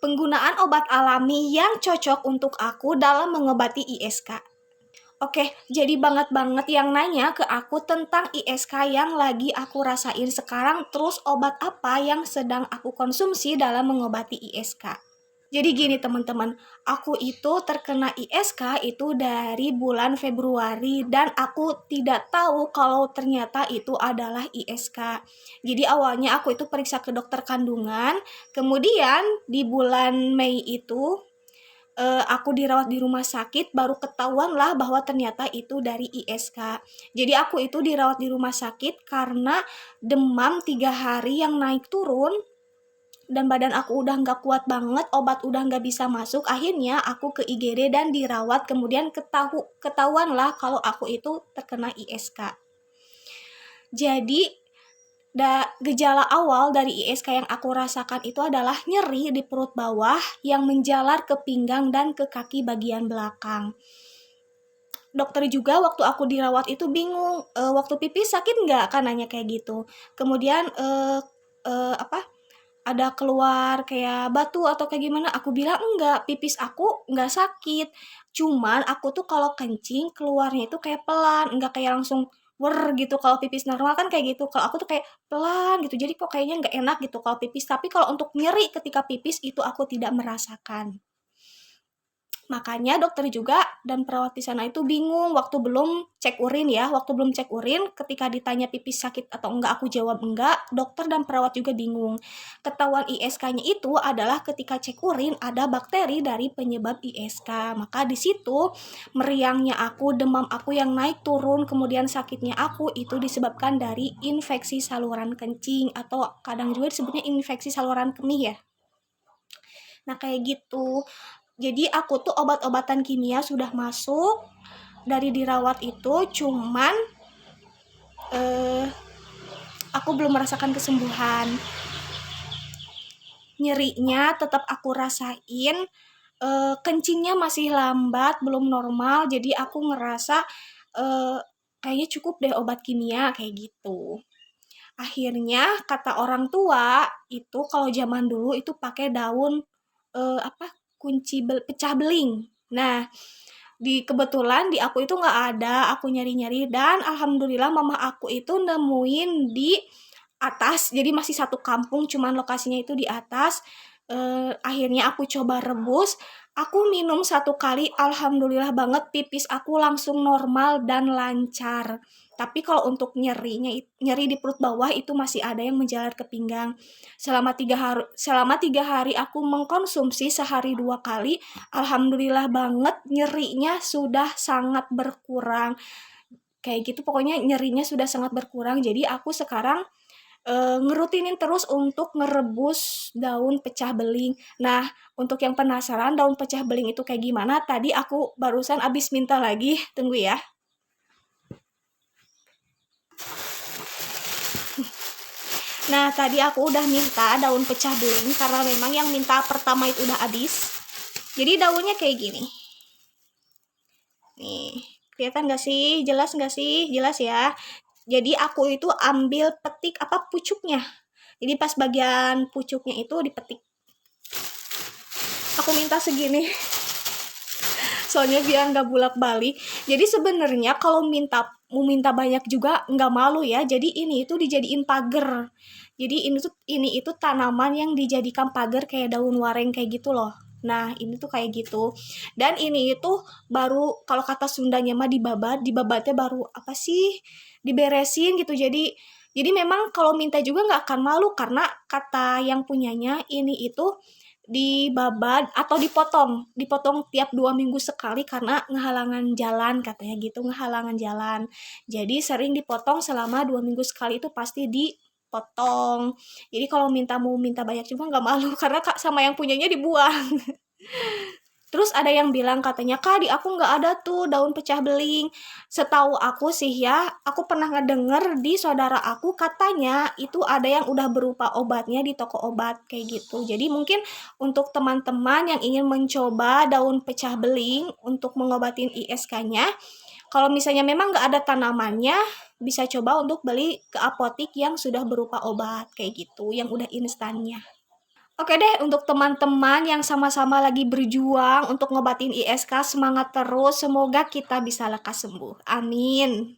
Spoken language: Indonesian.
Penggunaan obat alami yang cocok untuk aku dalam mengobati ISK. Oke, jadi banget yang nanya ke aku tentang ISK yang lagi aku rasain sekarang, terus obat apa yang sedang aku konsumsi dalam mengobati ISK. Jadi gini teman-teman, aku itu terkena ISK itu dari bulan Februari dan aku tidak tahu kalau ternyata itu adalah ISK. Jadi awalnya aku itu periksa ke dokter kandungan, kemudian di bulan Mei itu aku dirawat di rumah sakit, baru ketahuan lah bahwa ternyata itu dari ISK. Jadi aku itu dirawat di rumah sakit karena demam 3 hari yang naik turun, dan badan aku udah nggak kuat banget, obat udah nggak bisa masuk. Akhirnya aku ke IGD dan dirawat, kemudian ketahuan lah kalau aku itu terkena ISK. Jadi gejala awal dari ISK yang aku rasakan itu adalah nyeri di perut bawah yang menjalar ke pinggang dan ke kaki bagian belakang. Dokter juga waktu aku dirawat itu bingung, waktu pipis sakit nggak? Kan nanya kayak gitu. Kemudian ada keluar kayak batu atau kayak gimana? Aku bilang enggak, pipis aku nggak sakit. Cuman aku tuh kalau kencing keluarnya itu kayak pelan, nggak kayak langsung wer gitu. Kalau pipis normal kan kayak gitu. Kalau aku tuh kayak pelan gitu. Jadi kok kayaknya nggak enak gitu kalau pipis. Tapi kalau untuk nyeri ketika pipis itu aku tidak merasakan. Makanya dokter juga dan perawat di sana itu bingung waktu belum cek urin ya. Waktu belum cek urin, ketika ditanya pipis sakit atau enggak, aku jawab enggak. Dokter dan perawat juga bingung. Ketahuan ISK-nya itu adalah ketika cek urin ada bakteri dari penyebab ISK. Maka di situ meriangnya aku, demam aku yang naik turun, kemudian sakitnya aku itu disebabkan dari infeksi saluran kencing atau kadang juga disebutnya infeksi saluran kemih ya. Nah kayak gitu. Jadi aku tuh obat-obatan kimia sudah masuk dari dirawat itu, cuman aku belum merasakan kesembuhan. Nyerinya tetap aku rasain, kencingnya masih lambat, belum normal. Jadi aku ngerasa kayaknya cukup deh obat kimia kayak gitu. Akhirnya kata orang tua itu kalau zaman dulu itu pakai daun pecah beling. Nah, kebetulan di aku itu nggak ada, aku nyari-nyari dan alhamdulillah mama aku itu nemuin di atas, jadi masih satu kampung, cuman lokasinya itu di atas. Akhirnya aku coba rebus, aku minum 1 kali, alhamdulillah banget pipis aku langsung normal dan lancar. Tapi kalau untuk nyeri di perut bawah itu masih ada yang menjalar ke pinggang. Selama 3 hari aku mengkonsumsi sehari 2 kali, alhamdulillah banget nyerinya sudah sangat berkurang. Kayak gitu pokoknya nyerinya sudah sangat berkurang. Jadi aku sekarang ngerutinin terus untuk ngerebus daun pecah beling. Nah, untuk yang penasaran daun pecah beling itu kayak gimana, tadi aku barusan abis minta lagi, tunggu ya. Nah, tadi aku udah minta daun pecah beling karena memang yang minta pertama itu udah habis. Jadi daunnya kayak gini. Nih, kelihatan gak sih? Jelas gak sih? Jelas ya. Jadi aku itu ambil petik pucuknya. Jadi pas bagian pucuknya itu dipetik. Aku minta segini. Soalnya biar nggak bolak-balik. Jadi sebenarnya kalau mau minta banyak juga nggak malu ya. Jadi ini itu dijadiin pagar. Jadi ini itu tanaman yang dijadikan pagar kayak daun wareng kayak gitu loh. Nah ini tuh kayak gitu. Dan ini itu baru kalau kata Sundanya mah dibabatnya baru diberesin gitu. Jadi memang kalau minta juga nggak akan malu karena kata yang punyanya ini itu dibabat atau dipotong tiap 2 minggu sekali karena ngehalangan jalan katanya gitu, ngehalangan jalan. Jadi sering dipotong selama 2 minggu sekali itu pasti dipotong. Jadi kalau mau minta banyak juga nggak malu karena sama yang punyanya dibuang. Terus ada yang bilang katanya, "Kak, di aku nggak ada tuh daun pecah beling." Setahu aku sih ya, aku pernah ngedenger di saudara aku katanya itu ada yang udah berupa obatnya di toko obat kayak gitu. Jadi mungkin untuk teman-teman yang ingin mencoba daun pecah beling untuk mengobatin ISK-nya, kalau misalnya memang nggak ada tanamannya, bisa coba untuk beli ke apotik yang sudah berupa obat kayak gitu, yang udah instannya. Oke deh, untuk teman-teman yang sama-sama lagi berjuang untuk ngobatin ISK, semangat terus, semoga kita bisa lekas sembuh. Amin.